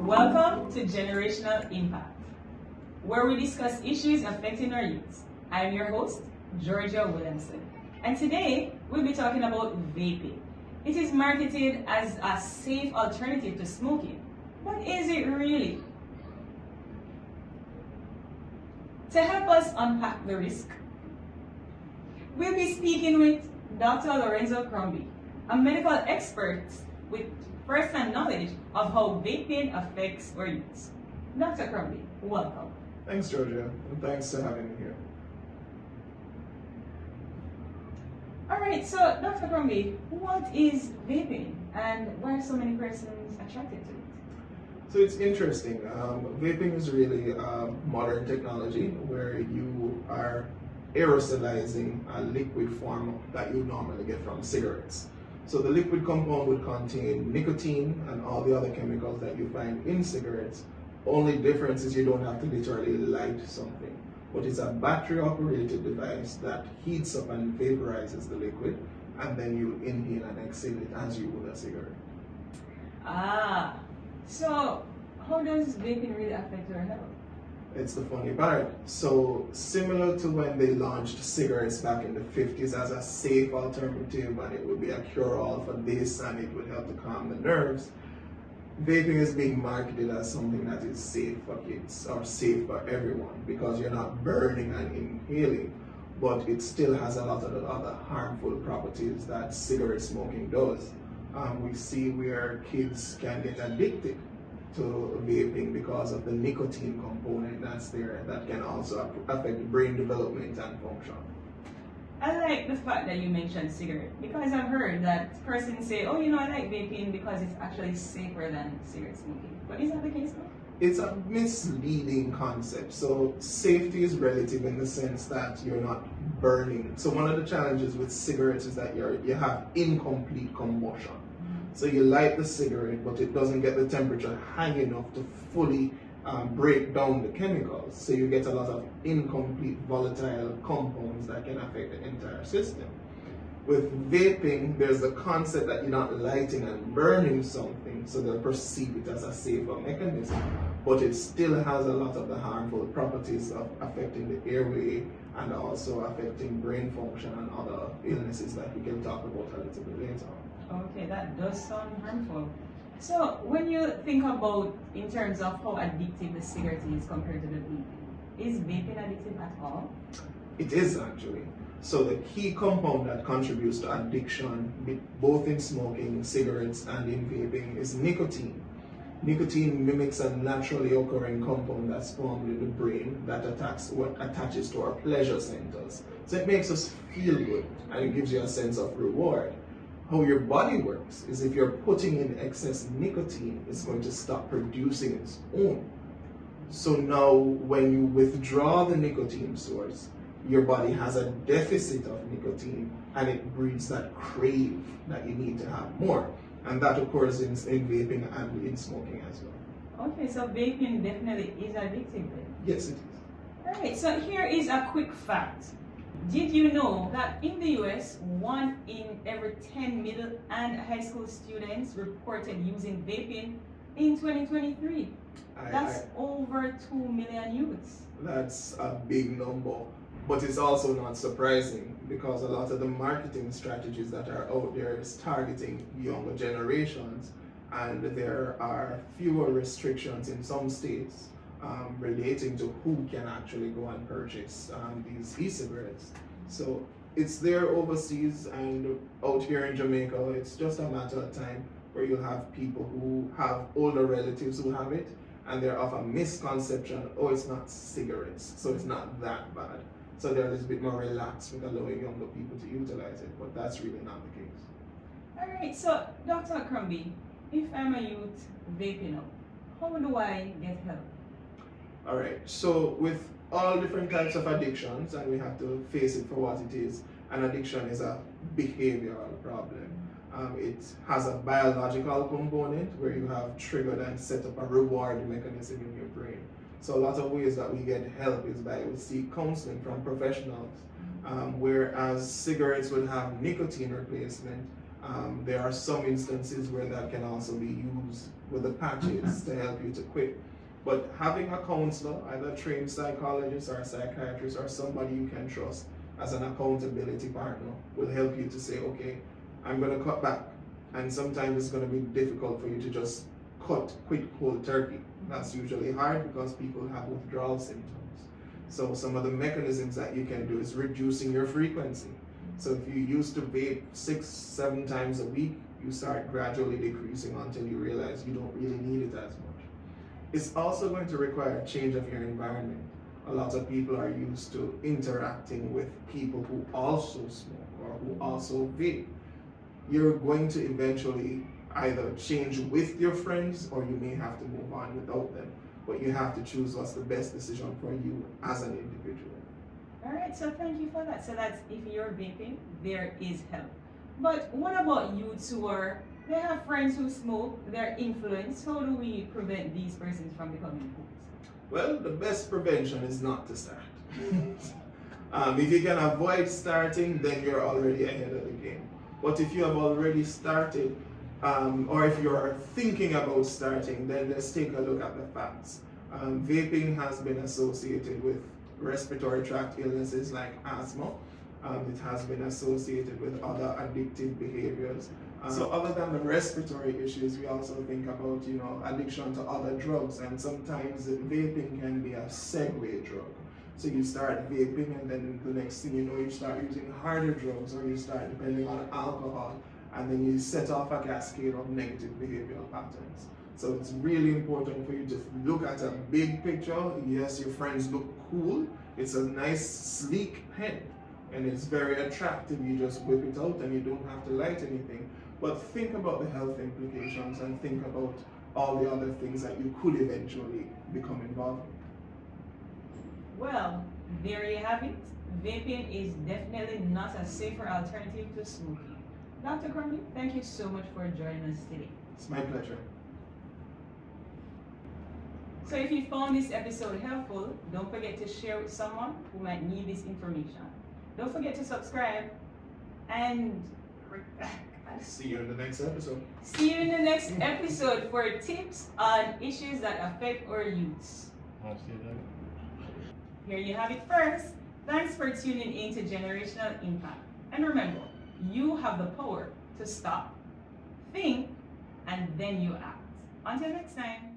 Welcome to Generational Impact, where we discuss issues affecting our youth. I am your host, Georgia Williamson, and today we'll be talking about vaping. It is marketed as a safe alternative to smoking, but is it really? To help us unpack the risk, we'll be speaking with Dr. Lorenzo Crumbie, a medical expert with first-hand knowledge of how vaping affects our youth. Dr. Crumbie, welcome. Thanks, Georgia, and thanks for having me here. All right, so Dr. Crumbie, what is vaping and why are so many persons attracted to it? So it's interesting. Vaping is really modern technology where you are aerosolizing a liquid form that you normally get from cigarettes. So the liquid compound would contain nicotine and all the other chemicals that you find in cigarettes. Only difference is you don't have to literally light something, but it's a battery operated device that heats up and vaporizes the liquid, and then you inhale and exhale it as you would a cigarette. So how does vaping really affect our health? It's the funny part. So similar to when they launched cigarettes back in the 50s as a safe alternative, and it would be a cure-all for this and it would help to calm the nerves, vaping is being marketed as something that is safe for kids or safe for everyone because you're not burning and inhaling, but it still has a lot of the other harmful properties that cigarette smoking does. We see where kids can get addicted to vaping because of the nicotine component that's there that can also affect brain development and function. I like the fact that you mentioned cigarette because I've heard that persons say, oh, I like vaping because it's actually safer than cigarette smoking. But is that the case though? It's a misleading concept. So safety is relative in the sense that you're not burning. So one of the challenges with cigarettes is that you have incomplete combustion. So you light the cigarette, but it doesn't get the temperature high enough to fully break down the chemicals. So you get a lot of incomplete volatile compounds that can affect the entire system. With vaping, there's the concept that you're not lighting and burning something, so they'll perceive it as a safer mechanism. But it still has a lot of the harmful properties of affecting the airway and also affecting brain function and other illnesses that we can talk about a little bit later on. Okay, that does sound harmful. So when you think about in terms of how addictive the cigarette is compared to the vaping, is vaping addictive at all? It is actually. So the key compound that contributes to addiction, both in smoking, cigarettes, and in vaping, is nicotine. Nicotine mimics a naturally occurring compound that's formed in the brain that attaches to our pleasure centers. So it makes us feel good and it gives you a sense of reward. How your body works is if you're putting in excess nicotine, it's going to stop producing its own. So now when you withdraw the nicotine source, your body has a deficit of nicotine and it breeds that crave that you need to have more. And that occurs in vaping and in smoking as well. Okay, so vaping definitely is addictive then? Yes, it is. Alright, so here is a quick fact. Did you know that in the US, 1 in every 10 middle and high school students reported using vaping in 2023? That's over 2 million youths. That's a big number, but it's also not surprising because a lot of the marketing strategies that are out there is targeting younger generations, and there are fewer restrictions in some states relating to who can actually go and purchase these e-cigarettes. So it's there overseas, and out here in Jamaica, it's just a matter of time where you'll have people who have older relatives who have it, and they're of a misconception, oh, it's not cigarettes, so it's not that bad. So they're a little bit more relaxed with allowing younger people to utilize it, but that's really not the case. All right, so Dr. Crumbie, if I'm a youth vaping up, how do I get help? All right, so with all different types of addictions, and we have to face it for what it is, an addiction is a behavioral problem. It has a biological component where you have triggered and set up a reward mechanism in your brain. So a lot of ways that we get help is by we seek counseling from professionals, whereas cigarettes would have nicotine replacement, There are some instances where that can also be used with the patches to help you to quit. But having a counselor, either a trained psychologist or a psychiatrist or somebody you can trust as an accountability partner will help you to say, okay, I'm going to cut back. And sometimes it's going to be difficult for you to just quit cold turkey. That's usually hard because people have withdrawal symptoms. So some of the mechanisms that you can do is reducing your frequency. So if you used to vape 6-7 times a week, you start gradually decreasing until you realize you don't really need it as much. It's also going to require a change of your environment. A lot of people are used to interacting with people who also smoke or who also vape. You're going to eventually either change with your friends or you may have to move on without them. But you have to choose what's the best decision for you as an individual. All right, so thank you for that. So that's if you're vaping, there is help. But what about youths who they have friends who smoke, they're influenced? How do we prevent these persons from becoming hooked? Well, the best prevention is not to start. If you can avoid starting, then you're already ahead of the game. But if you have already started, or if you're thinking about starting, then let's take a look at the facts. Vaping has been associated with respiratory tract illnesses like asthma. It has been associated with other addictive behaviors. So other than the respiratory issues, we also think about, addiction to other drugs, and sometimes vaping can be a segue drug. So you start vaping and then the next thing you know, you start using harder drugs or you start depending on alcohol, and then you set off a cascade of negative behavioral patterns. So it's really important for you to look at a big picture. Yes, your friends look cool. It's a nice, sleek pen, and it's very attractive. You just whip it out and you don't have to light anything. But think about the health implications and think about all the other things that you could eventually become involved in. Well, there you have it. Vaping is definitely not a safer alternative to smoking. Dr. Crumbie, thank you so much for joining us today. It's my pleasure. So if you found this episode helpful, don't forget to share with someone who might need this information. Don't forget to subscribe and see you in the next episode. See you in the next episode for tips on issues that affect our youths. I'll see you then. Here you have it first. Thanks for tuning in to Generational Impact. And remember, you have the power to stop, think, and then you act. Until next time.